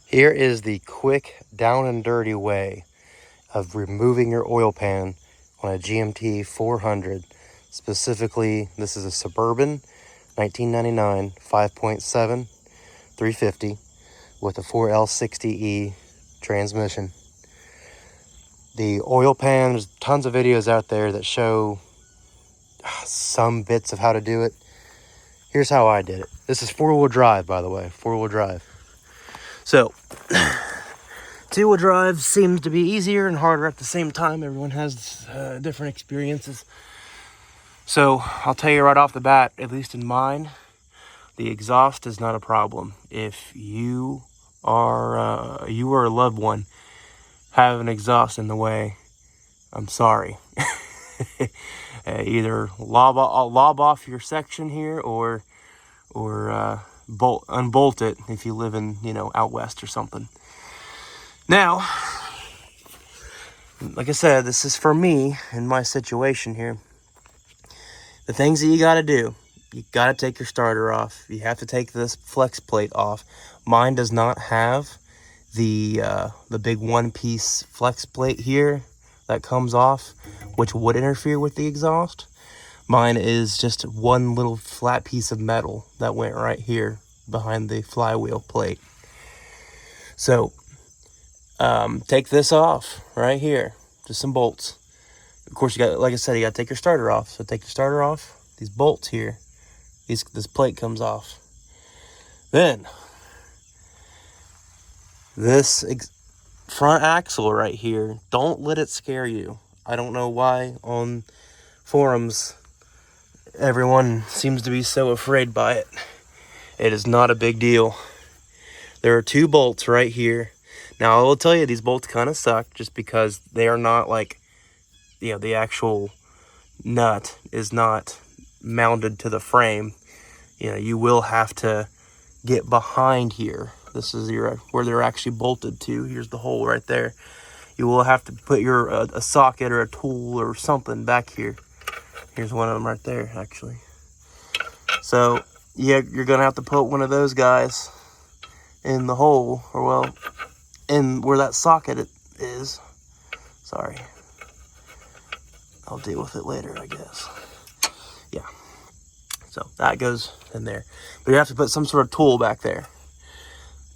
Here is the quick, down and dirty way of removing your oil pan on a GMT400. Specifically, this is a Suburban 1999 5.7 350 with a 4L60E transmission. The oil pan, there's tons of videos out there that show some bits of how to do it. Here's how I did it. This is four-wheel drive, by the way, four-wheel drive. So, two-wheel drive seems to be easier and harder at the same time. Everyone has different experiences. So, I'll tell you right off the bat, at least in mine, the exhaust is not a problem. If you or a loved one have an exhaust in the way, I'm sorry. Either lob off your section here or unbolt it if you live in, out west or something. Now, like I said, this is for me in my situation here. The things that you got to do: you got to take your starter off. You have to take this flex plate off. Mine does not have the big one-piece flex plate here that comes off, which would interfere with the exhaust. Mine is just one little flat piece of metal that went right here behind the flywheel plate. So, take this off right here, just some bolts. Of course, you got, like I said, you got to take your starter off. So take your starter off. These bolts here, this plate comes off. Then this front axle right here, don't let it scare you. I don't know why on forums everyone seems to be so afraid by it. It is not a big deal. There are two bolts right here. Now, I will tell you, these bolts kind of suck just because they are not like, the actual nut is not mounted to the frame. You will have to get behind here. This is where they're actually bolted to. Here's the hole right there. You will have to put a socket or a tool or something back here. Here's one of them right there, actually. So, yeah, you're going to have to put one of those guys in the hole, or in where that socket is. Sorry. I'll deal with it later, I guess. Yeah. So that goes in there. But you have to put some sort of tool back there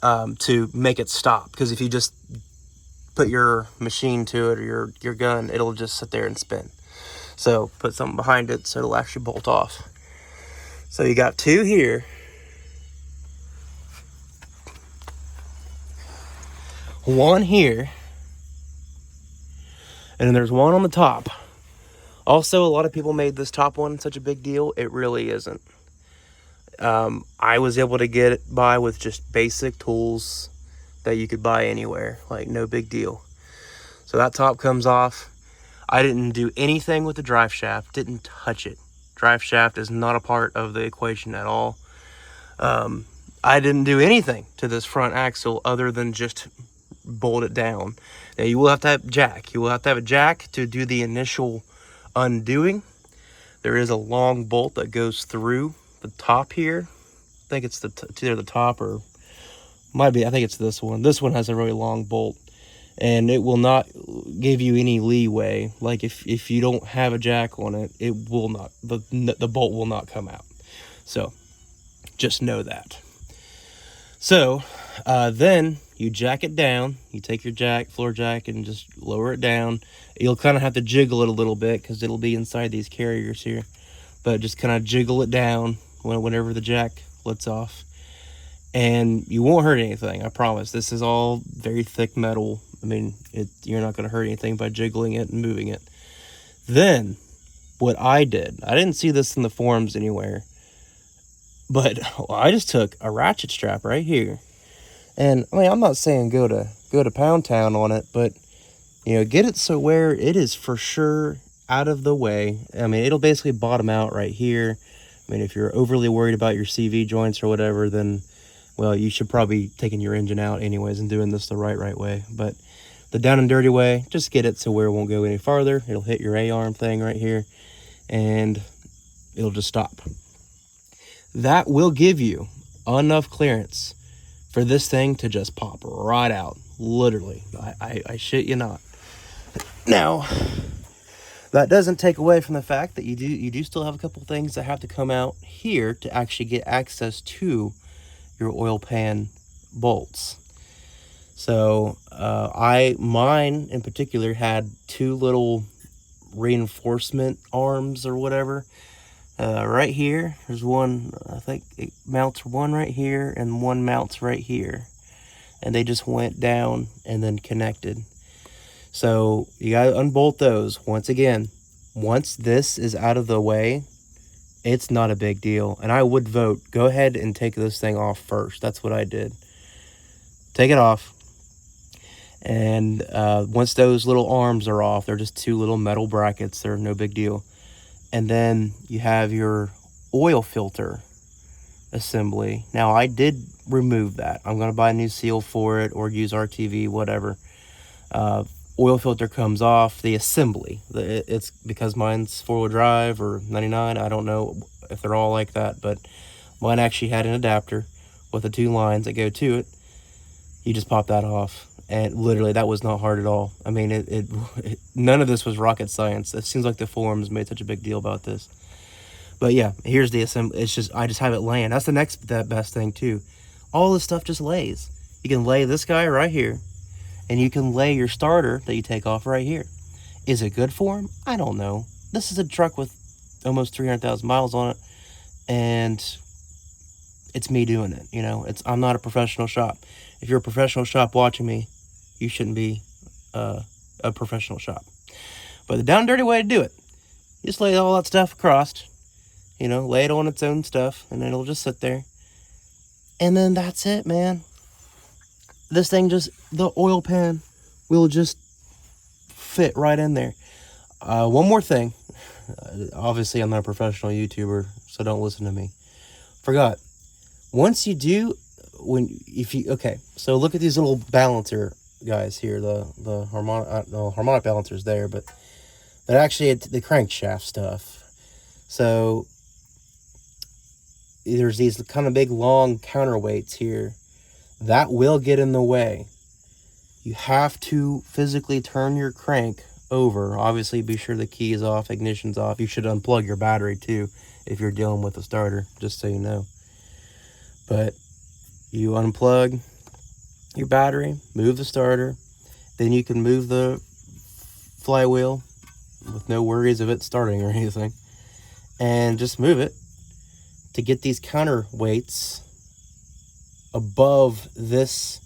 to make it stop. Because if you just put your machine to it or your gun, it'll just sit there and spin. So put something behind it so it'll actually bolt off. So you got two here. One here. And then there's one on the top. Also, a lot of people made this top one such a big deal. It really isn't. I was able to get it by with just basic tools that you could buy anywhere. Like, no big deal. So that top comes off. I didn't do anything with the drive shaft. Didn't touch it. Drive shaft is not a part of the equation at all. I didn't do anything to this front axle other than just bolt it down. Now, you will have to have a jack. You will have to have a jack to do the initial undoing. There is a long bolt that goes through the top here. I think it's either the top or might be, I think it's this one. This one has a really long bolt, and it will not give you any leeway. Like if you don't have a jack on it, it will not, the bolt will not come out. So just know that. So then you jack it down. You take your floor jack, and just lower it down. You'll kind of have to jiggle it a little bit because it'll be inside these carriers here. But just kind of jiggle it down whenever the jack lets off. And you won't hurt anything, I promise. This is all very thick metal. I mean, you're not going to hurt anything by jiggling it and moving it. Then, what I didn't see this in the forums anywhere, but I just took a ratchet strap right here. And, I mean, I'm not saying go to Pound Town on it, but, get it so where it is for sure out of the way. I mean, it'll basically bottom out right here. I mean, if you're overly worried about your CV joints or whatever, then, well, you should probably taking your engine out anyways and doing this the right way. But the down and dirty way, just get it so where it won't go any farther. It'll hit your A-arm thing right here, and it'll just stop. That will give you enough clearance for this thing to just pop right out. Literally. I shit you not. Now, that doesn't take away from the fact that you do still have a couple things that have to come out here to actually get access to your oil pan bolts. So mine in particular had two little reinforcement arms or whatever. Right here, there's one, I think it mounts one right here and one mounts right here. And they just went down and then connected. So you gotta unbolt those. Once again, once this is out of the way, it's not a big deal. And I would vote, go ahead and take this thing off first. That's what I did. Take it off. And once those little arms are off, they're just two little metal brackets. They're no big deal. And then you have your oil filter assembly. Now, I did remove that. I'm going to buy a new seal for it or use RTV, whatever. Oil filter comes off. The assembly, it's because mine's 4-wheel drive or 99. I don't know if they're all like that, but mine actually had an adapter with the two lines that go to it. You just pop that off. And literally, that was not hard at all. I mean, none of this was rocket science. It seems like the forums made such a big deal about this. But yeah, here's the assembly. I just have it laying. That's the best thing too. All this stuff just lays. You can lay this guy right here, and you can lay your starter that you take off right here. Is it good for him? I don't know. This is a truck with almost 300,000 miles on it, and it's me doing it. You know, I'm not a professional shop. If you're a professional shop watching me, you shouldn't be a professional shop. But the down and dirty way to do it, you just lay all that stuff across, you know, lay it on its own stuff, and it'll just sit there. And then that's it, man. This thing the oil pan will just fit right in there. One more thing. Obviously, I'm not a professional YouTuber, so don't listen to me. Forgot. Once you do, okay, so look at these little balancer guys here, the harmonic balancer's there, but they're actually the crankshaft stuff. So there's these kind of big long counterweights here that will get in the way. You have to physically turn your crank over. Obviously, be sure the key is off, ignition's off. You should unplug your battery too if you're dealing with a starter, just so you know. But you unplug your battery, move the starter, then you can move the flywheel with no worries of it starting or anything, and just move it to get these counterweights above this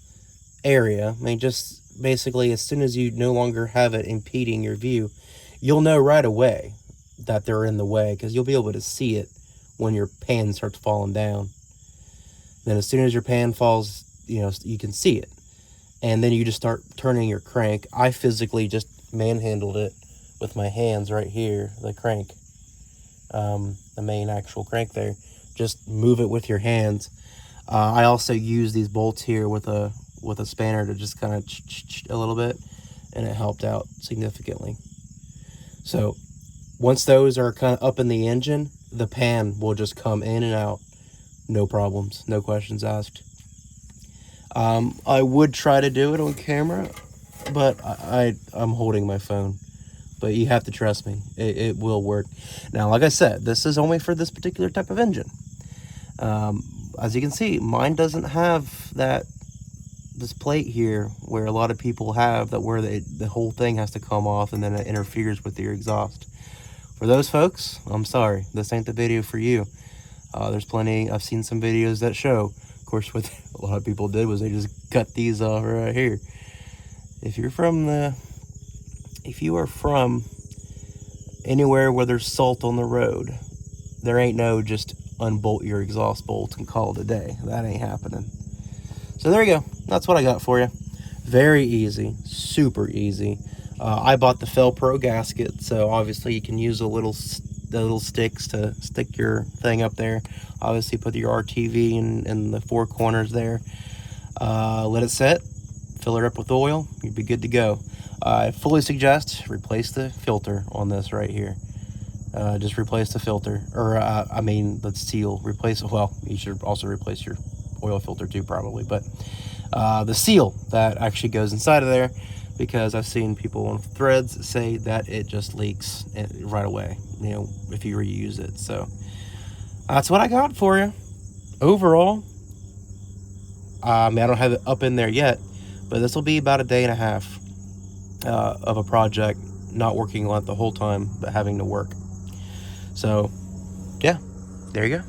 area. I mean, just basically as soon as you no longer have it impeding your view, you'll know right away that they're in the way, because you'll be able to see it when your pan starts falling down. Then as soon as your pan falls, you know, you can see it. And then you just start turning your crank. I physically just manhandled it with my hands right here, the crank, the main actual crank there. Just move it with your hands. I also use these bolts here with a spanner to just kind of a little bit, and it helped out significantly. So once those are kind of up in the engine, the pan will just come in and out. No problems, no questions asked. I would try to do it on camera, but I'm holding my phone. But you have to trust me, it will work. Now, like I said, this is only for this particular type of engine. As you can see, mine doesn't have this plate here where a lot of people have that, where the whole thing has to come off and then it interferes with your exhaust. For those folks, I'm sorry, this ain't the video for you. There's plenty, I've seen some videos that show. Of course, what a lot of people did was they just cut these off right here. If you are from anywhere where there's salt on the road, there ain't no just unbolt your exhaust bolt and call it a day. That ain't happening. So there you go. That's what I got for you. Very easy, super easy. I bought the Felpro gasket, so obviously you can use the little sticks to stick your thing up there. Obviously put your RTV in the four corners there. Let it set, fill it up with oil, you'd be good to go. I fully suggest replace the filter on this right here. Just replace the filter, or I mean the seal. Well, you should also replace your oil filter too, probably. But the seal that actually goes inside of there, because I've seen people on threads say that it just leaks right away, you know, if you reuse it. So that's what I got for you. Overall, I mean, I don't have it up in there yet, but this will be about a day and a half of a project, not working on it the whole time, but having to work. So yeah, there you go.